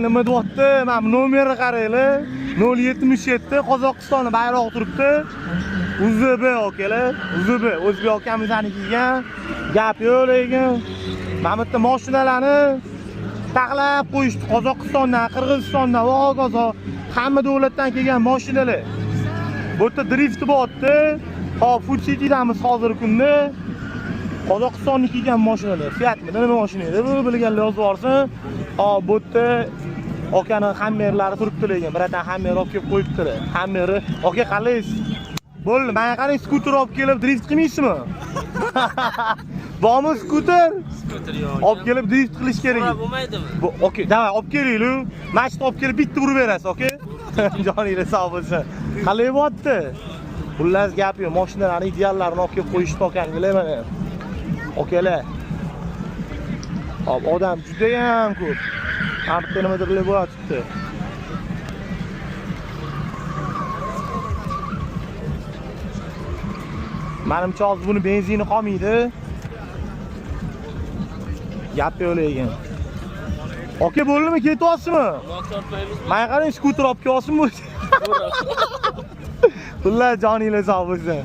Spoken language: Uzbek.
Nima deyapti? Mana nomerni qaranglar. 077 Qozog'iston bayrog'i turibdi. UZB akalar, UZB o'zbek akamizning kelgan. Gap yo'q lekin. Mana bu yerda mashinalarni taxlab qo'yishdi. Qozog'istondan, Qirg'izistondan va hokazo hamma davlatdan kelgan mashinalar. Bu yerda drift bo'lyapti. Hop, Food City'damiz hozirgi kunda. Qozog'istondan kelgan mashinalar. Fiatmi, nima mashina edi? Bu bilganlar yozib yuborsin. Hop, bu yerda okani hammerlari turibdi lekin. Biratan hammer olib kelib qo'yibdilar. Hammeri, oka qalaysiz? Bo'ldi, menga qarang, skuter olib kelib drift qilmaysizmi? Bormi skuter? Skuter yo'q. Olib kelib drift qilish kerak. Bo'lmaydimi? Okey, davay, olib keling-ku. Mashina olib kelib bitta urib berasiz, okey? Joninglar sog' bo'lsin. Qalay bo'lyapti? Xullas gap yo'q, mashinalarning ideallarini olib kelib qo'yishdi okanglar mana. Okalar. Hop, odam juda ham ko'p. Hamma nimadirlar bo'lyapti. Menimcha hozir buni benzini qolmaydi. Gap yo'q lekin. Oka bo'ldimi, ketyapsizmi? Menga qarang, skuter olib kelyapsizmi? Xullas joninglar sog' bo'lsin.